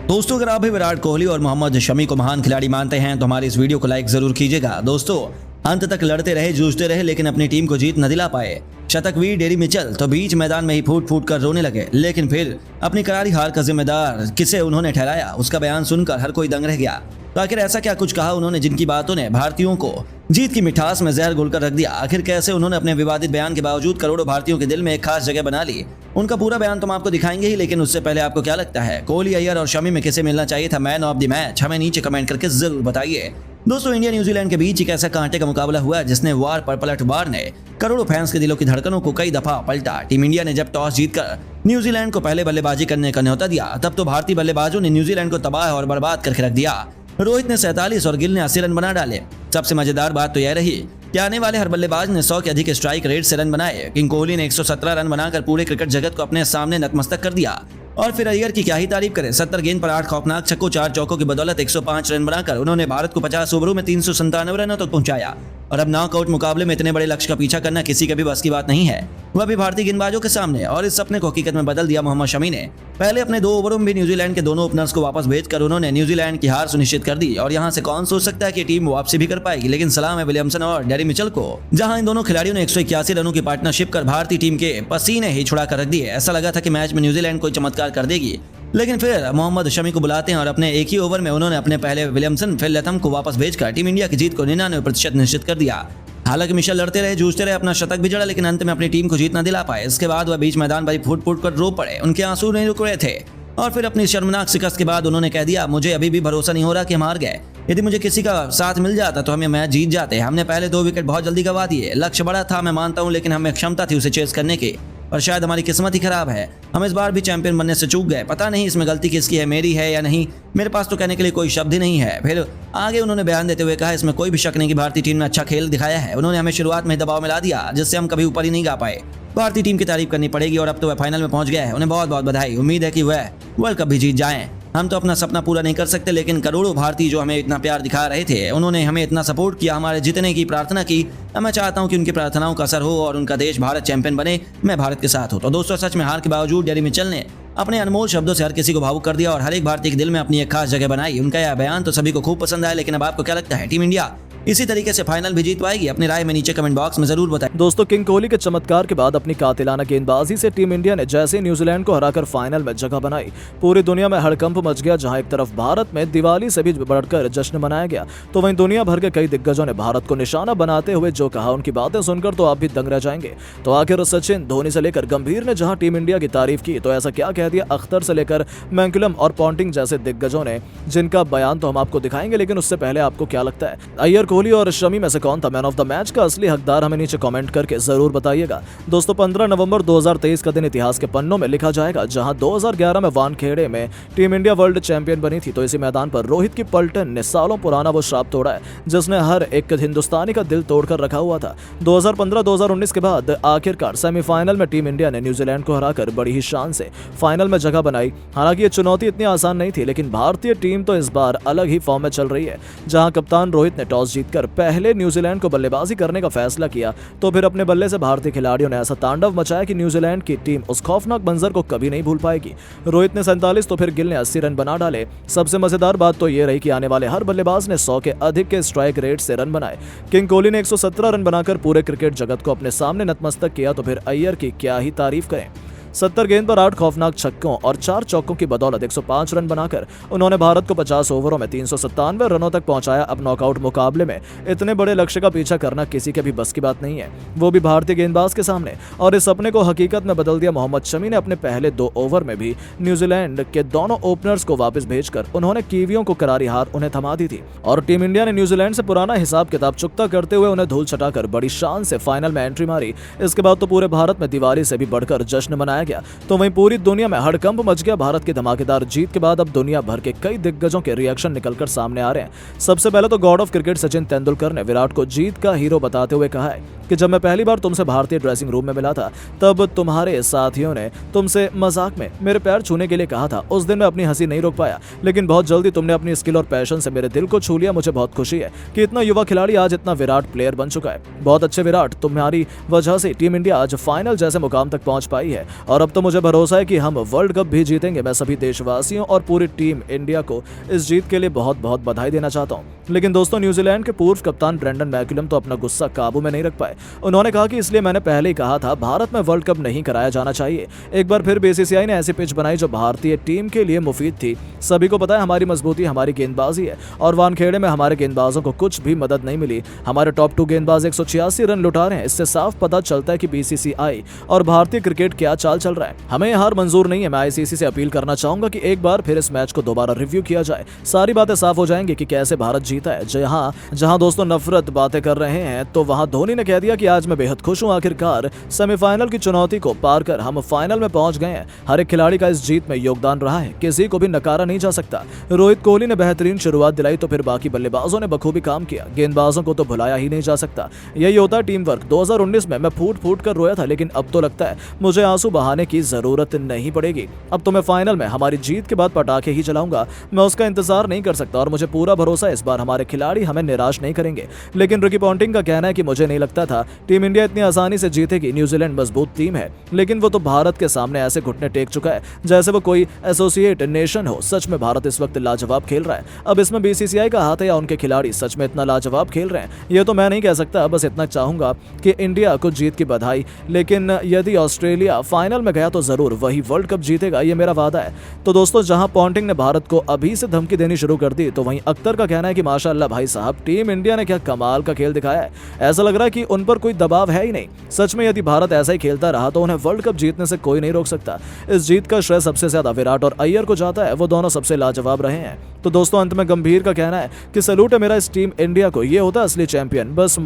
दोस्तों, अगर आप भी विराट कोहली और मोहम्मद शमी को महान खिलाड़ी मानते हैं तो हमारी इस वीडियो को लाइक जरूर कीजिएगा। दोस्तों, अंत तक लड़ते रहे, जूझते रहे, लेकिन अपनी टीम को जीत न दिला पाए। शतकवीर डेरी मिचेल तो बीच मैदान में ही फूट फूट कर रोने लगे, लेकिन फिर अपनी करारी हार का जिम्मेदार किसे उन्होंने ठहराया, उसका बयान सुनकर हर कोई दंग रह गया। तो आखिर ऐसा क्या कुछ कहा उन्होंने जिनकी बातों ने भारतीयों को जीत की मिठास में जहर घोलकर रख दिया? आखिर कैसे उन्होंने अपने विवादित बयान के बावजूद करोड़ों भारतीयों के दिल में एक खास जगह बना ली? उनका पूरा बयान तो हम आपको दिखाएंगे ही, लेकिन उससे पहले आपको क्या लगता है, कोहली, अय्यर और शमी में किसे मिलना चाहिए था मैन ऑफ द मैच? हमें नीचे कमेंट करके जरूर बताइए। दोस्तों, इंडिया न्यूजीलैंड के बीच एक ऐसा कांटे का मुकाबला हुआ जिसने वार पर पलटवार ने करोड़ों फैंस के दिलों की धड़कनों को कई दफा पलटा। टीम इंडिया ने जब टॉस जीतकर न्यूजीलैंड को पहले बल्लेबाजी करने का न्योता दिया, तब तो भारतीय बल्लेबाजों ने न्यूजीलैंड को तबाह और बर्बाद करके रख दिया। रोहित ने 47 और गिल ने 80 रन बना डाले। सबसे मजेदार बात तो यह रही कि आने वाले हर बल्लेबाज ने 100 के अधिक स्ट्राइक रेट से रन बनाए। किंग कोहली ने 117 रन बनाकर पूरे क्रिकेट जगत को अपने सामने नतमस्तक कर दिया। और फिर अय्यर की क्या ही तारीफ करें, 70 गेंद पर 8 खौफनाक छक्कों, 4 चौकों की बदौलत 105 रन बनाकर उन्होंने भारत को 50 ओवरों में 397 रनों तक पहुंचाया। और अब नॉकआउट मुकाबले में इतने बड़े लक्ष्य का पीछा करना किसी के भी बस की बात नहीं है, वह भी भारतीय गेंदबाजों के सामने। और इस सपने को हकीकत में बदल दिया मोहम्मद शमी ने। पहले अपने 2 ओवरों में भी न्यूजीलैंड के दोनों ओपनर्स को वापस भेजकर उन्होंने न्यूजीलैंड की हार सुनिश्चित कर दी। और यहाँ से कौन सोच सकता है कि टीम वापसी भी कर पाएगी, लेकिन सलाम है विलियमसन और डेरी मिचेल को, जहां इन दोनों खिलाड़ियों ने 181 रनों की पार्टनरशिप कर भारतीय टीम के पसीने ही छुड़ा कर रख दिए। ऐसा लगा था कि मैच में न्यूजीलैंड कोई चमत्कार कर देगी, लेकिन फिर मोहम्मद शमी को बुलाते हैं और अपने एक ही ओवर में उन्होंने अपने पहले विलियमसन फिर लथम को वापस भेजकर टीम इंडिया की जीत को 99% निश्चित कर दिया। हालांकि मिशेल लड़ते रहे, जूझते रहे, अपना शतक भी जड़ा, लेकिन अंत में अपनी टीम को जीत न दिला पाए। इसके बाद वह बीच मैदान पर फूट फूट कर रो पड़े, उनके आंसू नहीं रुक रहे थे। और फिर अपनी शर्मनाक शिकस्त के बाद उन्होंने कह दिया, मुझे अभी भी भरोसा नहीं हो रहा कि हम हार गए। यदि मुझे किसी का साथ मिल जाता तो हमें मैच जीत जाते। हमने पहले 2 विकेट बहुत जल्दी गंवा दिए। लक्ष्य बड़ा था, मैं मानता हूं, लेकिन हमें क्षमता थी उसे चेस करने की, और शायद हमारी किस्मत ही खराब है। हम इस बार भी चैंपियन बनने से चूक गए। पता नहीं इसमें गलती किसकी है, मेरी है या नहीं, मेरे पास तो कहने के लिए कोई शब्द ही नहीं है। फिर आगे उन्होंने बयान देते हुए कहा, इसमें कोई भी शक नहीं कि भारतीय टीम ने अच्छा खेल दिखाया है। उन्होंने हमें शुरुआत में दबाव में ला दिया, जिससे हम कभी ऊपर ही नहीं गा पाए। भारतीय टीम की तारीफ करनी पड़ेगी, और अब तो वह फाइनल में पहुंच गया है। उन्हें बहुत बहुत बधाई। उम्मीद है कि वह वर्ल्ड कप भी जीत जाएं। हम तो अपना सपना पूरा नहीं कर सकते, लेकिन करोड़ों भारतीय जो हमें इतना प्यार दिखा रहे थे, उन्होंने हमें इतना सपोर्ट किया, हमारे जीतने की प्रार्थना की। मैं चाहता हूं कि उनकी प्रार्थनाओं का असर हो और उनका देश भारत चैंपियन बने। मैं भारत के साथ हूं। तो दोस्तों, सच में हार के बावजूद डेरी मिचेल ने अपने अनमोल शब्दों से हर किसी को भावुक कर दिया और हर एक भारतीय के दिल में अपनी एक खास जगह बनाई। उनका यह बयान तो सभी को खूब पसंद आया, लेकिन अब आपको क्या लगता है, टीम इंडिया इसी तरीके से फाइनल भी जीत पाएगी? अपनी राय में नीचे कमेंट बॉक्स में जरूर बताएं। दोस्तों, किंग कोहली के चमत्कार के बाद अपनी कातिलाना गेंदबाजी से टीम इंडिया ने जैसे न्यूजीलैंड को हराकर फाइनल में जगह बनाई, पूरी दुनिया में हड़कंप मच गया। जहां एक तरफ भारत में दिवाली से भी बढ़कर जश्न मनाया गया, तो वहीं दुनिया भर के कई दिग्गजों ने भारत को निशाना बनाते हुए जो कहा, उनकी बातें सुनकर तो आप भी दंग रह जाएंगे। तो आखिर सचिन, धोनी से लेकर गंभीर ने जहां टीम इंडिया की तारीफ की, तो ऐसा क्या कह दिया अख्तर से लेकर मैकुलम और पॉन्टिंग जैसे दिग्गजों ने, जिनका बयान तो हम आपको दिखाएंगे। लेकिन उससे पहले आपको क्या लगता है, अय्यर, कोहली और शमी में से कौन था मैन ऑफ द मैच का असली हकदार? हमें नीचे कमेंट करके जरूर बताइएगा। दोस्तों, 15 नवंबर 2023 का दिन इतिहास के पन्नों में लिखा जाएगा, जहां 2011 में वानखेड़े में टीम इंडिया वर्ल्ड चैंपियन बनी थी। तो इसी मैदान पर रोहित की पलटन ने सालों पुराना वो श्राप तोड़ा है, जिसने हर एक हिंदुस्तानी का दिल तोड़कर रखा हुआ था। 2015-2019 के बाद आखिरकार सेमीफाइनल में टीम इंडिया ने न्यूजीलैंड को हराकर बड़ी ही शान से फाइनल में जगह बनाई। हालांकि ये चुनौती इतनी आसान नहीं थी, लेकिन भारतीय टीम तो इस बार अलग ही फॉर्म में चल रही है। जहां कप्तान रोहित ने टॉस जीतकर पहले न्यूजीलैंड को बल्लेबाजी करने का फैसला किया, तो फिर अपने बल्ले से भारतीय खिलाड़ियों ने ऐसा तांडव मचाया कि न्यूजीलैंड की टीम उस खौफनाक मंजर को कभी नहीं भूल पाएगी। रोहित ने 47 तो फिर गिल ने 80 रन बना डाले। सबसे मजेदार बात तो ये रही कि आने वाले हर बल्लेबाज ने 100 के अधिक के स्ट्राइक रेट से रन बनाए। किंग कोहली ने 117 रन बनाकर पूरे क्रिकेट जगत को अपने सामने नतमस्तक किया, तो फिर अय्यर की क्या ही तारीफ करें। 70 गेंद पर 8 खौफनाक छक्कों और 4 चौकों की बदौलत 105 रन बनाकर उन्होंने भारत को 50 ओवरों में 397 रनों तक पहुंचाया। अब नॉकआउट मुकाबले में इतने बड़े लक्ष्य का पीछा करना किसी के भी बस की बात नहीं है, वो भी भारतीय गेंदबाज के सामने। और इस सपने को हकीकत में बदल दिया मोहम्मद शमी ने। अपने पहले 2 ओवर में भी न्यूजीलैंड के दोनों ओपनर्स को वापस भेजकर उन्होंने कीवियों को करारी हार उन्हें थमा दी थी, और टीम इंडिया ने न्यूजीलैंड से पुराना हिसाब किताब चुकता करते हुए उन्हें धूल चटाकर बड़ी शान से फाइनल में एंट्री मारी। इसके बाद तो पूरे भारत में दिवाली से भी बढ़कर जश्न मनाया गया। तो वहीं पूरी दुनिया में हड़कंप मच गया। भारत की धमाकेदार जीत के बाद अब दुनिया भर के कई दिग्गजों के रिएक्शन निकलकर सामने आ रहे हैं। सबसे पहले तो God of cricket Sachin Tendulkar ने विराट को जीत का हीरो बताते हुए कहा है कि जब मैं पहली बार तुमसे भारतीय ड्रेसिंग रूम में मिला था, तब तुम्हारे साथियों ने तुमसे मजाक में मेरे पैर छूने के लिए कहा था। उस दिन मैं अपनी हंसी नहीं रोक पाया, लेकिन बहुत जल्दी तुमने अपनी स्किल और पैशन से मेरे दिल को छू लिया। मुझे बहुत खुशी है कि इतना युवा खिलाड़ी आज इतना विराट प्लेयर बन चुका है। बहुत अच्छे विराट, तुम्हारी वजह से टीम इंडिया आज फाइनल जैसे मुकाम तक पहुंच पाई है। और अब तो मुझे भरोसा है कि हम वर्ल्ड कप भी जीतेंगे। मैं सभी देशवासियों और पूरी टीम इंडिया को इस जीत के लिए बहुत बहुत बधाई देना चाहता हूँ। लेकिन दोस्तों, न्यूजीलैंड के पूर्व कप्तान ब्रेंडन मैकुलम तो अपना गुस्सा काबू में नहीं रख पाए। उन्होंने कहा कि इसलिए मैंने पहले ही कहा था भारत में वर्ल्ड कप नहीं कराया जाना चाहिए। एक बार फिर बीसीसीआई ने ऐसी पिच बनाई जो भारतीय टीम के लिए मुफीद थी। सभी को पता है हमारी मजबूती हमारी गेंदबाजी है और वानखेड़े में हमारे गेंदबाजों को कुछ भी मदद नहीं मिली। हमारे टॉप 2 गेंदबाज 186 रन लुटा रहे हैं। इससे साफ पता चलता है कि बीसीसीआई और भारतीय क्रिकेट क्या चाल चल रहा है। हमें हार मंजूर नहीं है। मैं आईसीसी से अपील करना चाहूंगा कि एक बार फिर इस मैच को दोबारा रिव्यू किया जाए। सारी बातें साफ हो जाएंगी कि कैसे भारत जीता है। जहां दोस्तों नफरत बातें कर रहे हैं, तो वहां धोनी ने कह दिया कि आज मैं बेहद खुश हूं। आखिरकार सेमीफाइनल की चुनौती को पार कर हम फाइनल में पहुंच गए हैं। हर एक खिलाड़ी का इस जीत में योगदान रहा है, किसी को भी नकारा नहीं जा सकता। रोहित कोहली ने बेहतरीन शुरुआत दिलाई तो फिर बाकी बल्लेबाजों ने बखूबी काम किया। गेंदबाजों को तो भुलाया ही नहीं जा सकता। यही होता है टीम वर्क। 2019 में मैं फूट फूट कर रोया था, लेकिन अब तो लगता है मुझे आंसू बहाने की जरूरत नहीं पड़ेगी। अब तो मैं फाइनल में हमारी जीत के बाद पटाखे ही चलाऊंगा। मैं उसका इंतजार नहीं कर सकता और मुझे पूरा भरोसा है इस बार हमारे खिलाड़ी हमें निराश नहीं करेंगे। लेकिन रिकी पॉन्टिंग का कहना है कि मुझे नहीं लगता था टीम इंडिया इतनी आसानी से जीतेगी। न्यूजीलैंड मजबूत टीम है, लेकिन वो तो भारत के सामने ऐसे घुटने टेक चुका है जैसे वो कोई एसोसिएट नेशन हो। सच में भारत इस वक्त लाजवाब खेल रहा है। अब इसमें बीसीसीआई का हाथ है या उनके खिलाड़ी सच में इतना लाजवाब खेल रहे हैं, ये तो मैं नहीं कह सकता। बस इतना चाहूंगा कि इंडिया को जीत की बधाई। लेकिन यदि ऑस्ट्रेलिया फाइनल में गया तो जरूर वही वर्ल्ड कप जीतेगा, ये मेरा वादा है। तो दोस्तों, जहां पॉन्टिंग ने भारत को अभी से धमकी देनी शुरू कर दी, तो वहीं अख्तर का कहना है कि माशाअल्लाह भाई साहब, टीम इंडिया ने क्या कमाल का खेल दिखाया है। ऐसा लग रहा है कि उन पर कोई दबाव है ही नहीं। सच में यदि भारत ऐसा ही खेलता रहा तो उन्हें वर्ल्ड कप जीतने से कोई नहीं रोक सकता। इस जीत का श्रेय सबसे ज्यादा विराट और अय्यर को जाता है। वो दोनों सबसे लाजवाब रहे हैं। तो दोस्तों, अंत में गंभीर का कहना है कि सैल्यूट है मेरा इस टीम इंडिया को। ये होता है असली चैंपियन। बस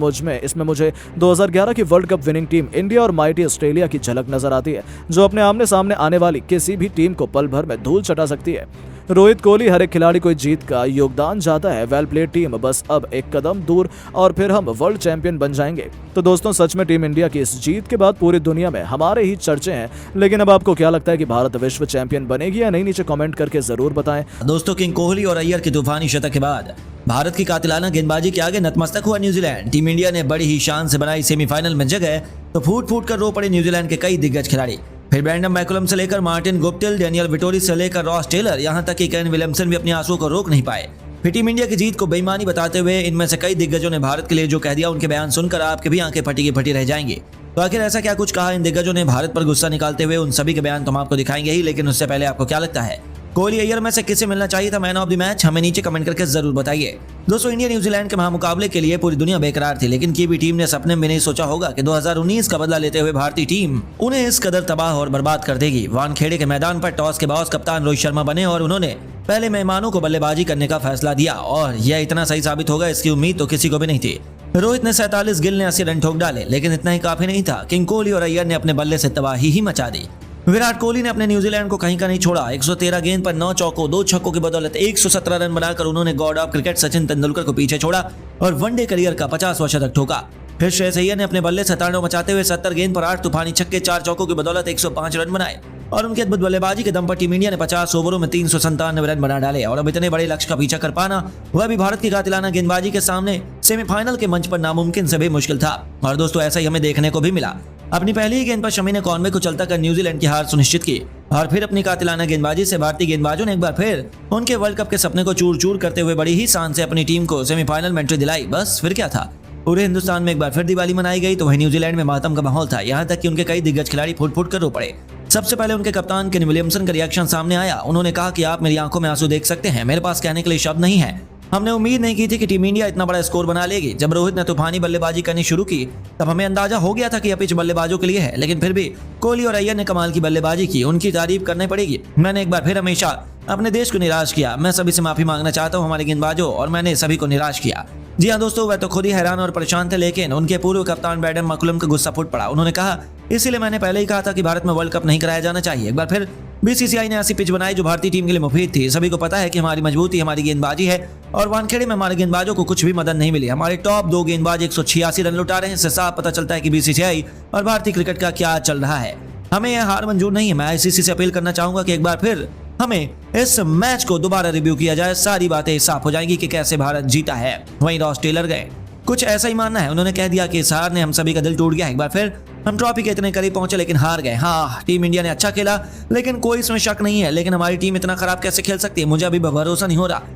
इसमें मुझे 2011 की world cup winning team India और माइटी ऑस्ट्रेलिया की झलक नजर आती है, जो अपने आमने सामने आने वाली किसी भी टीम को पल भर में धूल चटा सकती है। रोहित कोहली, हर एक खिलाड़ी को जीत का योगदान जाता है। वेल प्लेड टीम, बस अब एक कदम दूर और फिर हम वर्ल्ड चैंपियन बन जाएंगे। तो दोस्तों, सच में टीम इंडिया की इस जीत के बाद पूरी दुनिया में हमारे ही चर्चे हैं। लेकिन अब आपको क्या लगता है कि भारत विश्व चैंपियन बनेगी या नहीं? नीचे कमेंट करके जरूर बताएं। दोस्तों, किंग कोहली और अय्यर की तूफानी शतक के बाद भारत की कातिलाना गेंदबाजी के आगे नतमस्तक हुआ न्यूजीलैंड। टीम इंडिया ने बड़ी ही शान से बनाई सेमीफाइनल में जगह, तो फूट फूट कर रो पड़े न्यूजीलैंड के कई दिग्गज खिलाड़ी। फिर ब्रेंडन मैकुलम से लेकर मार्टिन गुप्टिल, डेनियल विटोरी से लेकर रॉस टेलर, यहां तक कि केन विलियमसन भी अपनी आंसुओं को रोक नहीं पाए। फिर टीम इंडिया की जीत को बेईमानी बताते हुए इनमें से कई दिग्गजों ने भारत के लिए जो कह दिया, उनके बयान सुनकर आपके भी आंखें फटी की फटी रह जाएंगी। तो आखिर ऐसा क्या कुछ कहा इन दिग्गजों ने भारत पर गुस्सा निकालते हुए? उन सभी के बयान तो हम आपको दिखाएंगे ही, लेकिन उससे पहले आपको क्या लगता है, कोहली अय्यर में से किसे मिलना चाहिए था मैन ऑफ द मैच? हमें नीचे कमेंट करके जरूर बताइए। दोस्तों, इंडिया न्यूजीलैंड के महामुकाबले के लिए पूरी दुनिया बेकरार थी, लेकिन कीवी टीम ने सपने में नहीं सोचा होगा कि 2019 का बदला लेते हुए भारतीय टीम उन्हें इस कदर तबाह और बर्बाद कर देगी। वानखेड़े के मैदान पर टॉस के बॉस कप्तान रोहित शर्मा बने और उन्होंने पहले मेहमानों को बल्लेबाजी करने का फैसला दिया, और यह इतना सही साबित होगा इसकी उम्मीद तो किसी को भी नहीं थी। रोहित ने 47, गिल ने 80 रन ठोक डाले, लेकिन इतना ही काफी नहीं था। किंग कोहली और अय्यर ने अपने बल्ले से तबाही ही मचा दी। विराट कोहली ने अपने न्यूजीलैंड को कहीं का नहीं छोड़ा। 113 गेंद पर 9 चौकों 2 छक्कों की बदौलत 117 रन बनाकर उन्होंने God of cricket Sachin Tendulkar को पीछे छोड़ा और वनडे करियर का 50वां शतक ठोका। फिर श्रेयस अय्यर ने अपने बल्ले से तांडव मचाते हुए 70 गेंद पर 8 तूफानी छक्के 4 चौकों की बदौलत 105 रन बनाए और उनकी अद्भुत बल्लेबाजी के दम पर टीम इंडिया ने 50 ओवरों में 397 रन बना डाले। और अब इतने बड़े लक्ष्य का पीछा कर पाना, वह भी भारत की कातिलाना गेंदबाजी के सामने सेमीफाइनल के मंच पर नामुमकिन से भी मुश्किल था। और दोस्तों, ऐसा ही हमें देखने को भी मिला। अपनी पहली ही गेंद पर शमी ने कॉनवे को चलता कर न्यूजीलैंड की हार सुनिश्चित की और फिर अपनी कातिलाना गेंदबाजी से भारतीय गेंदबाजों ने एक बार फिर उनके वर्ल्ड कप के सपने को चूर चूर करते हुए बड़ी ही शान से अपनी टीम को सेमीफाइनल में एंट्री दिलाई। बस फिर क्या था, पूरे हिंदुस्तान में एक बार फिर दिवाली मनाई गई, तो वही न्यूजीलैंड में मातम का माहौल था। यहाँ तक कि उनके कई दिग्गज खिलाड़ी फुट फुट कर रो पड़े। सबसे पहले उनके कप्तान केन विलियमसन का रिएक्शन सामने आया। उन्होंने कहा कि आप मेरी आंखों में आंसू देख सकते हैं, मेरे पास कहने के लिए शब्द नहीं है। हमने उम्मीद नहीं की थी कि टीम इंडिया इतना बड़ा स्कोर बना लेगी। जब रोहित ने तूफानी बल्लेबाजी करनी शुरू की, तब हमें अंदाजा हो गया था कि यह पिच बल्लेबाजों के लिए है, लेकिन फिर भी कोहली और अय्यर ने कमाल की बल्लेबाजी की, उनकी तारीफ करनी पड़ेगी। मैंने एक बार फिर हमेशा अपने देश को निराश किया। मैं सभी से माफी मांगना चाहता हूं हमारे गेंदबाजों, और मैंने सभी को निराश किया। जी हाँ दोस्तों, वह तो खुद ही हैरान और परेशान थे, लेकिन उनके पूर्व कप्तान ब्रेंडन मैकुलम का गुस्सा फूट पड़ा। उन्होंने कहा, इसीलिए मैंने पहले ही कहा था कि भारत में वर्ल्ड कप नहीं कराया जाना चाहिए। एक बार फिर बीसीसीआई ने ऐसी पिच बनाई जो भारतीय टीम के लिए मुफीद थी। सभी को पता है कि हमारी मजबूती हमारी गेंदबाजी है और वानखेड़े में हमारे गेंदबाजों को कुछ भी मदद नहीं मिली। हमारे टॉप 2 गेंदबाज 186 रन लुटा रहे हैं। इससे साफ पता चलता है कि बीसीसीआई और भारतीय क्रिकेट का क्या चल रहा है। हमें यह हार मंजूर नहीं है। मैं आईसीसी से अपील करना चाहूंगा कि एक बार फिर हमें इस मैच को दोबारा रिव्यू किया जाए। सारी बातें साफ हो जाएंगी कि कैसे भारत जीता है। वहीं रॉस टेलर गए, कुछ ऐसा ही मानना है। उन्होंने कह दिया कि इस हार ने हम सभी का दिल टूट गया। एक बार फिर हम ट्रॉफी के इतने करीब पहुंचे लेकिन हार गए। हाँ, टीम इंडिया ने अच्छा खेला लेकिन कोई इसमें शक नहीं है, लेकिन हमारी टीम इतना खराब कैसे खेल सकती है, मुझे अभी भरोसा नहीं हो रहा।